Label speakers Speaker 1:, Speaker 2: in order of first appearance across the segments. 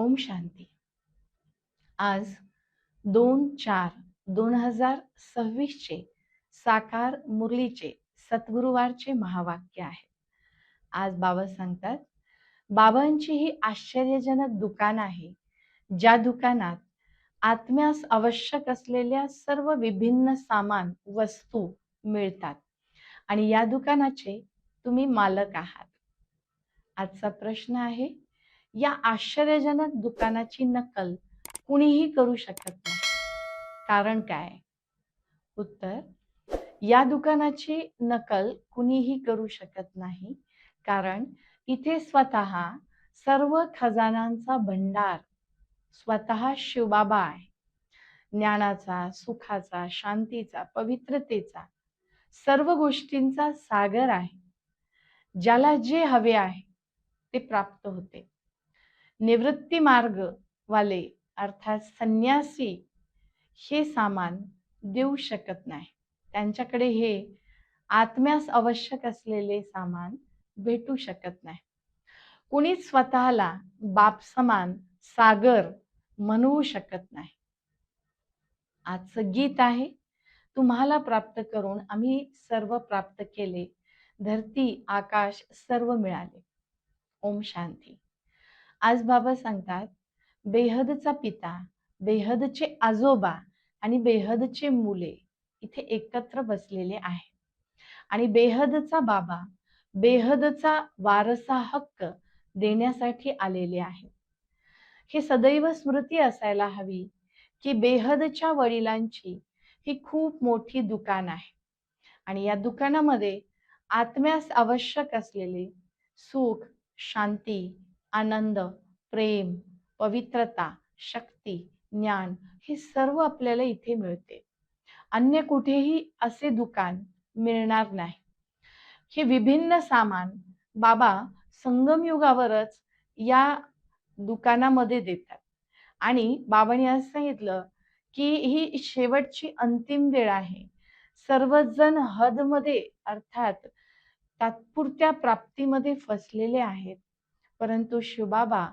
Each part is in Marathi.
Speaker 1: ओम शांती। आज 2/4/2026 चे साकार मुरलीचे सद्गुरुवारचे महावाक्य आहे। आज बाबा सांगतात, बाबांची ही आश्चर्यजनक दुकान आहे, ज्या दुकानात आत्म्यास आवश्यक असलेल्या सर्व विभिन्न सामान वस्तू मिळतात आणि या दुकानाचे तुम्ही मालक आहात। आजचा प्रश्न आहे, या आश्चर्यजनक दुकानाची नक्कल कुणीही करू शकत नाही, कारण काय? उत्तर, या दुकानाची नकल कुणीही करू शकत नाही, कारण इथे स्वतः सर्व खजानांचा भंडार स्वतः शिवबाबा आहे। ज्ञानाचा, सुखाचा, शांतीचा, पवित्रतेचा, सर्व गोष्टींचा सागर आहे। ज्याला जे हवे आहे ते प्राप्त होते। निवृत्ती मार्ग वाले अर्थात संन्यासी हे सामान देऊ शकत नाही, त्यांच्याकडे हे आत्म्यास आवश्यक असलेले सामान भेटू शकत नाही। कुणीच स्वतःला बाप समान सागर म्हणू शकत नाही। आजचं गीत आहे, तुम्हाला प्राप्त करून आम्ही सर्व प्राप्त केले, धरती आकाश सर्व मिळाले। ओम शांती। आज बाबा सांगतात, बेहदचा पिता, बेहदचे आजोबा आणि बेहदचे मुले इथे एकत्र बसलेले आहे आणि बेहदचा बाबा बेहदचा वारसा हक्क देण्यासाठी आलेले आहे। हे सदैव स्मृती असायला हवी की बेहदच्या वडिलांची ही खूप मोठी दुकान आहे आणि या दुकानामध्ये आत्म्यास आवश्यक असलेले सुख, शांती, आनंद, प्रेम, पवित्रता, शक्ती, ज्ञान हे सर्व आपल्याला इथे मिळते। अन्य कुठेही असे दुकान मिळणार नाही। हे विभिन्न सामान बाबा संगम युगावरच या दुकानामध्ये देतात आणि बाबांनी असं सांगितलं की ही शेवटची अंतिम वेळ आहे। सर्वजण हदमध्ये अर्थात तात्पुरत्या प्राप्तीमध्ये फसलेले आहेत, परंतु शिवबाबा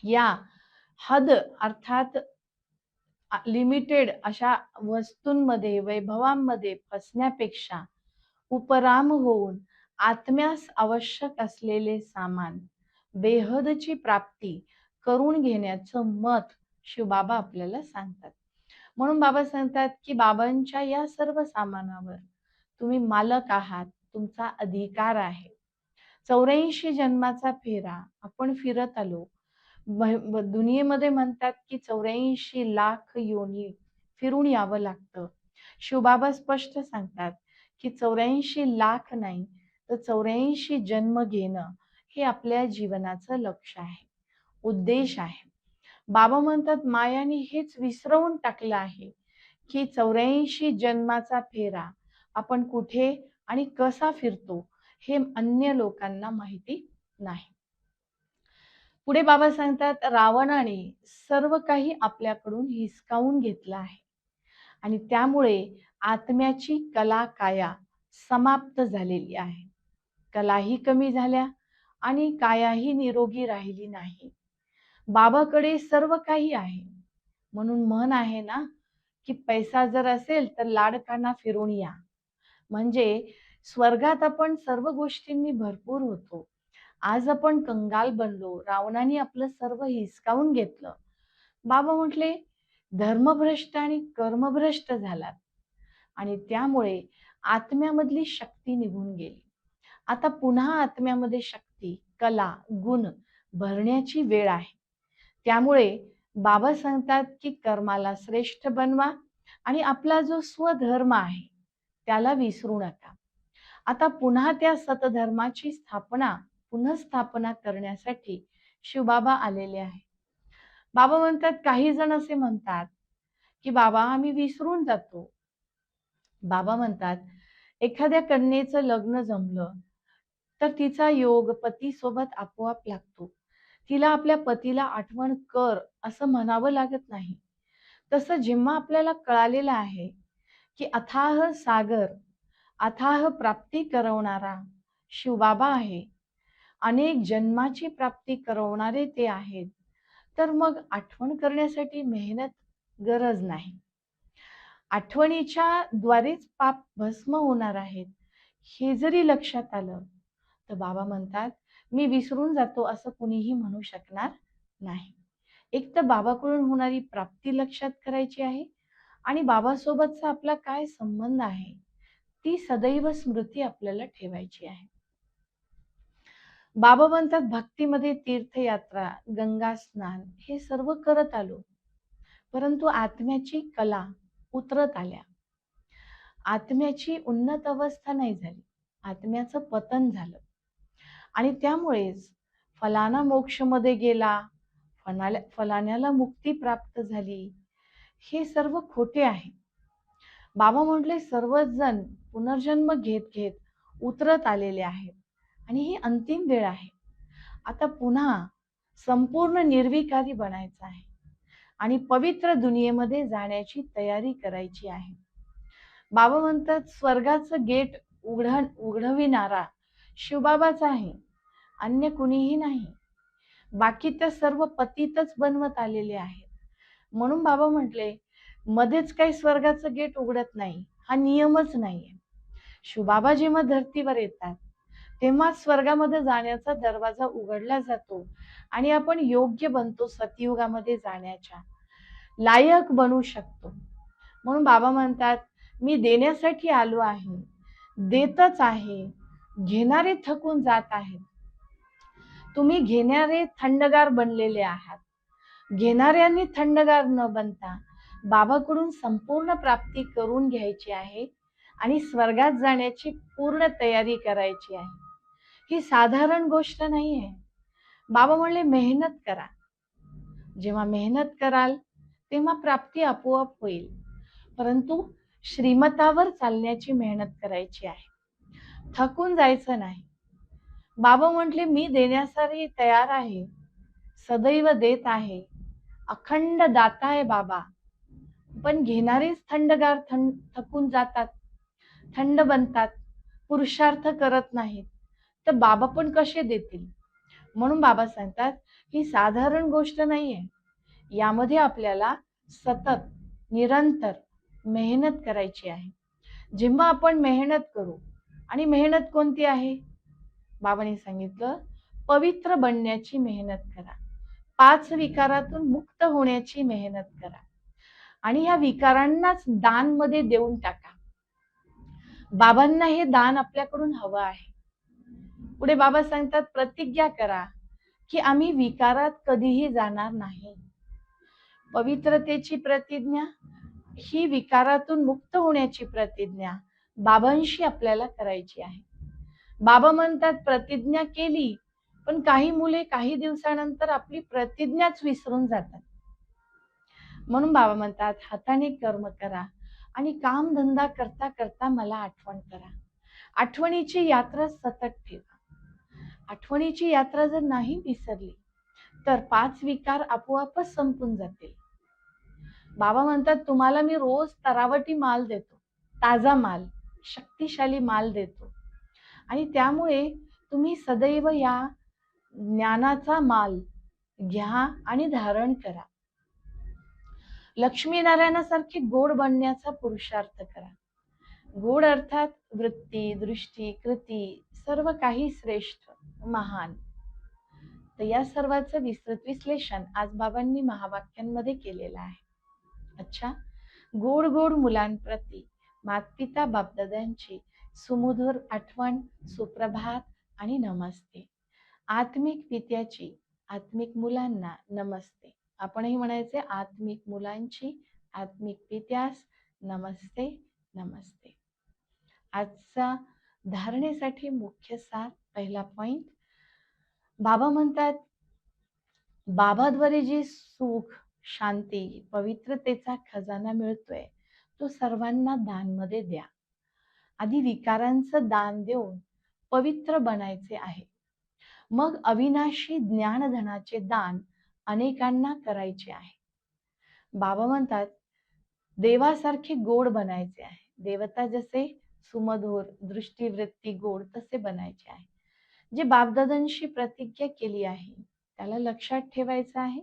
Speaker 1: या हद अर्थात लिमिटेड अशा वस्तूंमध्ये, वैभवांमध्ये फसण्यापेक्षा उपराम होऊन आत्म्यास आवश्यक असलेले सामान, बेहदची प्राप्ती करून घेण्याचं मत शिवबाबा आपल्याला सांगतात। म्हणून बाबा सांगतात की बाबांच्या या सर्व सामानावर तुम्ही मालक आहात, तुमचा अधिकार आहे। 84 जन्माचा फेरा आपण फिरत आलो। दुनियेमध्ये म्हणतात की 84 लाख योनी फिरून यावं लागतं। शिवबाबा स्पष्ट सांगतात की 84 लाख नाही तर 84 जन्म घेणं हे आपल्या जीवनाचं लक्ष्य आहे, उद्देश आहे। बाबा म्हणतात, मायाने हेच विसरवून टाकलं आहे की 84 जन्माचा फेरा आपण कुठे आणि कसा फिरतो हे अन्य लोकांना माहिती नाही। पुढे बाबा सांगतात, रावणाने सर्व काही आपल्याकडून हिसकावून घेतलं आहे आणि त्यामुळे आत्म्याची कला काया समाप्त झालेली आहे। कलाही कमी झाल्या आणि कायाही निरोगी राहिली नाही। बाबाकडे सर्व काही आहे, म्हणून म्हण आहे ना की पैसा जर असेल तर लाडकांना फिरून या। म्हणजे स्वर्गात आपण सर्व गोष्टींनी भरपूर होतो। आज आपण कंगाल बनलो, रावणाने आपलं सर्व हिसकावून घेतलं। बाबा म्हटले, धर्मभ्रष्ट आणि कर्मभ्रष्ट झालात आणि त्यामुळे आत्म्यामधली शक्ती निघून गेली। आता पुन्हा आत्म्यामध्ये शक्ती, कला, गुण भरण्याची वेळ आहे। त्यामुळे बाबा सांगतात की कर्माला श्रेष्ठ बनवा आणि आपला जो स्वधर्म आहे त्याला विसरू नका। आता पुन्हा त्या सतधर्माची पुनःस्थापना करण्यासाठी शिवबाबा आलेले आहे। बाबा म्हणतात, काही जण असे म्हणतात की बाबा आम्ही विसरून जातो। बाबा म्हणतात, एखाद्या कन्येचं लग्न जमलं तर तिचा योग पतीसोबत आपोआप लागतो। तिला आपल्या पतीला आठवण कर असं म्हणावं लागत नाही। तसं जेव्हा आपल्याला कळालेलं आहे की अथाह सागर, अथाह प्राप्ती करवणारा शिवबाबा आहे, अनेक जन्माची प्राप्ती करवणारे ते आहेत, तर मग आठवण करण्यासाठी मेहनत गरज नाही. आठवणीच्या द्वारेच पाप भस्म होणार आहेत हे जरी लक्षात आलं तर बाबा म्हणतात मी विसरून जातो असं कुणीही म्हणू शकणार नाही. एक तर बाबाकडून होणारी प्राप्ती लक्षात करायची आहे आणि बाबासोबतचा आपला काय संबंध आहे ती सदैव स्मृती आपल्याला ठेवायची आहे. बाबा म्हणतात भक्तीमध्ये तीर्थयात्रा, गंगा स्नान हे सर्व करत आलो, परंतु आत्म्याची कला उतरत आल्या. आत्म्याची उन्नत अवस्था नाही झाली, आत्म्याचं पतन झालं आणि त्यामुळेच फलाना मोक्षमध्ये गेला, फलाण्याला मुक्ती प्राप्त झाली, हे सर्व खोटे आहे. बाबा म्हटले सर्वच जण पुनर्जन्म घेत घेत उतरत आलेले आहेत आणि ही अंतिम वेळ आहे. आता पुन्हा संपूर्ण निर्विकारी बनायचं आहे आणि पवित्र दुनियेमध्ये जाण्याची तयारी करायची आहे. बाबा म्हणतात स्वर्गाचं गेट उघडविणारा शिवबाबाच आहे, अन्य कुणीही नाही. बाकी तर सर्व पतितच बनवत आलेले आहेत. म्हणून बाबा म्हटले मध्येच काही स्वर्गाचं गेट उघडत नाही, हा नियमच नाहीये. शिवबाबा जेव्हा धर्तीवर येतात तेव्हा स्वर्गामध्ये जाण्याचा दरवाजा उघडला जातो आणि आपण योग्य बनतो सतयुगामध्ये जाण्याच्या लायक बनू शकतो. म्हणून बाबा म्हणतात मी देण्यासाठी आलो आहे, देतच आहे, घेणारे थकून जात आहेत. तुम्ही घेणारे थंडगार बनलेले आहात. घेणाऱ्यांनी थंडगार न बनता बाबाकडून संपूर्ण प्राप्ती करून घ्यायची आहे आणि स्वर्गात जाण्याची पूर्ण तयारी करायची आहे. ही साधारण गोष्ट नाहीये. बाबा म्हणले मेहनत करा. जेव्हा मेहनत कराल तेव्हा प्राप्ती आपोआप होईल, परंतु श्रीमतावर चालण्याची मेहनत करायची आहे, थकून जायचं नाही. बाबा म्हटले मी देण्यासाठी तयार आहे, सदैव देत आहे, अखंड दाता आहे बाबा. पण घेणारेच थंडगार थकून जातात, थंड बनतात, पुरुषार्थ करत नाहीत, तर बाबा पण कसे देतील? म्हणून बाबा सांगतात ही साधारण गोष्ट नाहीये. यामध्ये आपल्याला सतत निरंतर मेहनत करायची आहे. जेव्हा आपण मेहनत करू, आणि मेहनत कोणती आहे? बाबांनी सांगितलं पवित्र बनण्याची मेहनत करा, 5 विकारातून मुक्त होण्याची मेहनत करा आणि या विकारांनाच दान मध्ये देऊन टाका. बाबांना हे दान आपल्याकडून हवं आहे. पुढे बाबा सांगतात प्रतिज्ञा करा की आम्ही विकारात कधीही जाणार नाही. पवित्रतेची प्रतिज्ञा ही विकारातून मुक्त होण्याची प्रतिज्ञा बाबांशी आपल्याला करायची आहे. बाबा म्हणतात प्रतिज्ञा केली, पण काही मुले काही दिवसानंतर आपली प्रतिज्ञाच विसरून जातात. म्हणून बाबा म्हणतात हाताने कर्म करा आणि काम धंदा करता करता मला आठवण करा. आठवणीची यात्रा सतत ठेवा. आठवणीची यात्रा जर नाही विसरली तर 5 विकार आपोआपच संपून जातील. बाबा म्हणतात तुम्हाला मी रोज तरावटी माल देतो, ताजा माल, शक्तिशाली माल देतो आणि त्यामुळे तुम्ही सदैव या ज्ञानाचा माल घ्या आणि धारण करा. लक्ष्मीनारायणासारखे गोड बनण्याचा पुरुषार्थ करा. गोड अर्थात वृत्ती, दृष्टी, कृती सर्व काही श्रेष्ठ, महान. तर या सर्वांचं विस्तृत विश्लेषण आज बाबांनी महावाक्यांमध्ये केलेलं आहे. अच्छा, गोड गोड मुलांप्रती मातपिता बापदादांची सुमधुर आठवण, सुप्रभात आणि नमस्ते. आत्मिक पित्याची आत्मिक मुलांना नमस्ते. आपणही म्हणायचे आत्मिक मुलांची आत्मिक पित्यास नमस्ते नमस्ते. आजचा धारणेसाठी मुख्य सार पहिला पॉइंट, बाबा म्हणतात बाबाद्वारे जी सुख, शांती, पवित्रतेचा खजाना मिळतोय तो सर्वांना दान मध्ये द्या. आधी विकारांचं दान देऊन पवित्र बनायचे आहे, मग अविनाशी ज्ञानधनाचे दान अनेकांना करायचे आहे. बाबा म्हणतात देवासारखे गोड बनायचे आहे. देवता जसे सुमधुर, दृष्टीवृत्ती गोड तसे बनायचे आहे. जे बापदादांशी प्रतिज्ञा केली आहे त्याला लक्षात ठेवायचं आहे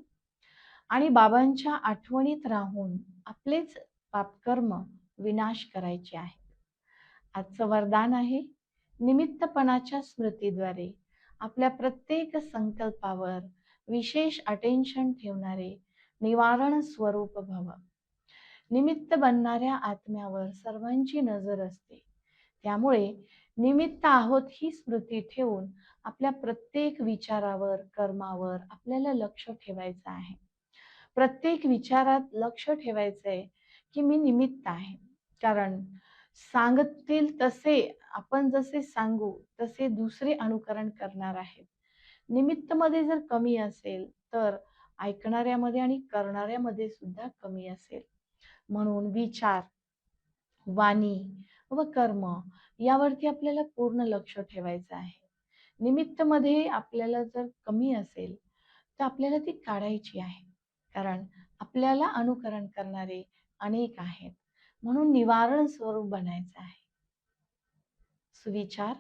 Speaker 1: आणि बाबांच्या आठवणीत राहून आपलेच पापकर्म विनाश करायचे आहे. आजचं वरदान आहे, निमित्तपणाच्या स्मृतीद्वारे आपल्या प्रत्येक संकल्पावर विशेष अटेन्शन ठेवणारे निवारण स्वरूप भव. निमित्त बनणाऱ्या आत्म्यावर सर्वांची नजर असते. त्यामुळे निमित्त आहोत ही स्मृती ठेवून आपल्या प्रत्येक विचारावर, कर्मावर आपल्याला लक्ष ठेवायचं आहे. प्रत्येक विचारात लक्ष ठेवायचंय की मी निमित्त आहे. कारण सांगतील तसे, आपण जसे सांगू तसे दुसरे अनुकरण करणार आहेत. निमित्त मध्ये जर कमी असेल तर ऐकणाऱ्यामध्ये आणि करणाऱ्यामध्ये सुद्धा कमी असेल. म्हणून विचार, वाणी व कर्म यावरती आपल्याला पूर्ण लक्ष ठेवायचं आहे. निमित्त मध्ये आपल्याला जर कमी असेल तर आपल्याला ती काढायची आहे. कारण आपल्याला अनुकरण करणारे अनेक आहेत. म्हणून निवारण स्वरूप बनायचं आहे. सुविचार,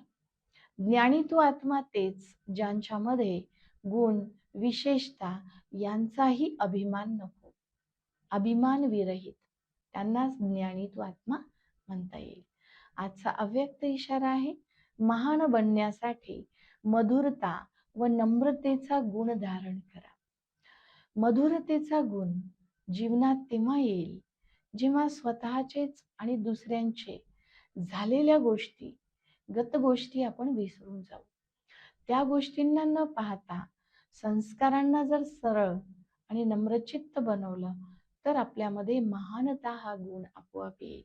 Speaker 1: ज्ञानी तो आत्मा तेच ज्यांच्यामध्ये गुण, विशेषता यांचाही अभिमान नको. अभिमान विरहित त्यांनाच ज्ञानी तो आत्मा म्हणता येईल. आजचा अव्यक्त इशारा आहे, महान बनण्यासाठी मधुरता व नम्रतेचा गुण धारण करा. मधुरतेचा गुण जीवनात तेव्हा येईल जेव्हा स्वतःचेच आणि दुसऱ्यांचे झालेल्या गोष्टी, गत गोष्टी आपण विसरून जाऊ. त्या गोष्टींना न पाहता संस्कारांना जर सरळ आणि नम्रचित्त बनवलं तर आपल्यामध्ये महानता हा गुण आपोआप येईल.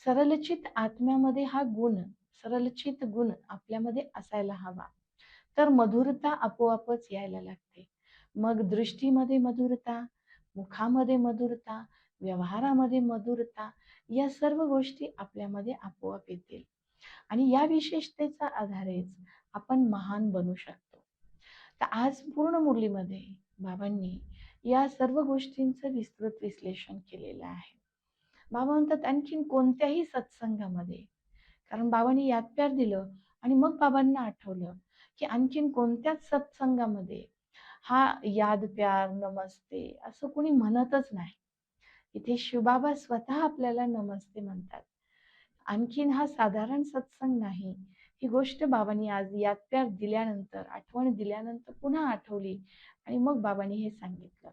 Speaker 1: सरलचित आत्म्यामध्ये हा गुण, सरलचित गुण आपल्यामध्ये असायला हवा. तर मधुरता आपोआपच यायला लागते. मग दृष्टीमध्ये मधुरता, मुखामध्ये मधुरता, व्यवहारामध्ये मधुरता, या सर्व गोष्टी आपल्यामध्ये आपोआप येतील. आणि या विशेषतेचा आधारेच आपण महान बनू शकतो. तर आज पूर्ण मुरलीमध्ये बाबांनी या सर्व गोष्टींचं विस्तृत विश्लेषण केलेलं आहे. बाबा म्हणतात आणखीन कोणत्याही सत्संगामध्ये, कारण बाबांनी याद प्यार दिलं आणि मग बाबांना आठवलं की आणखीन कोणत्याच सत्संगामध्ये हा याद प्यार नमस्ते असं कोणी म्हणतच नाही. इथे शिवबाबा स्वतः आपल्याला नमस्ते म्हणतात. आणखीन हा साधारण सत्संग नाही. ही गोष्ट बाबांनी आज याद प्यार दिल्यानंतर, आठवण दिल्यानंतर पुन्हा आठवली आणि मग बाबांनी हे सांगितलं.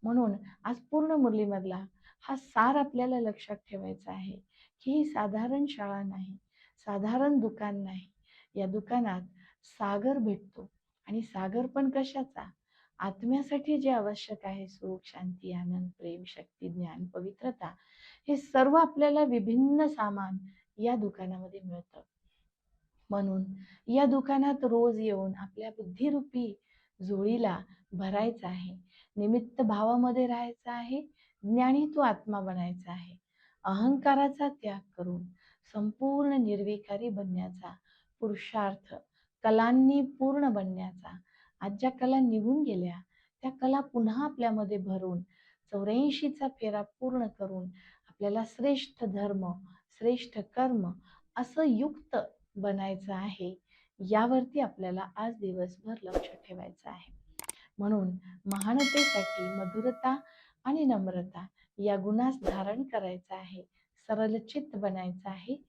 Speaker 1: म्हणून आज पूर्ण मुरलीमधला हा सार आपल्याला लक्षात ठेवायचा आहे की ही साधारण शाळा नाही, साधारण दुकान नाही. या दुकानात सागर भेटतो. आणि सागर पण कशाचा? आत्म्यासाठी जे आवश्यक आहे, सुख, शांती, आनंद, प्रेम, शक्ती, ज्ञान, पवित्रता, हे सर्व आपल्याला विभिन्न सामान या दुकानामध्ये मिळतं. म्हणून या दुकानात रोज येऊन आपल्या बुद्धिरूपी झोळीला भरायचं आहे. निमित्त भावामध्ये राहायचं आहे. ज्ञानी तो आत्मा बनायचा आहे. अहंकाराचा त्याग करून संपूर्ण निर्विकारी बनण्याचा पुरुषार्थ, कलांनी पूर्ण बनण्याचा. आज ज्या कला निघून गेल्या त्या कला पुन्हा आपल्यामध्ये भरून 84चा फेरा पूर्ण करून आपल्याला श्रेष्ठ धर्म, श्रेष्ठ कर्म असं युक्त बनायचं आहे. यावरती आपल्याला आज दिवसभर लक्ष ठेवायचं आहे. म्हणून महानतेसाठी मधुरता आणि नम्रता या गुणास धारण करायचं आहे. सरलचित्त बनायचं आहे.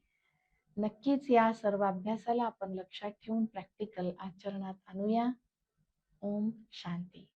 Speaker 1: नक्कीच या सर्व अभ्यासाला आपण लक्षात ठेवून प्रॅक्टिकल आचरणात आणूया. ओम शांती.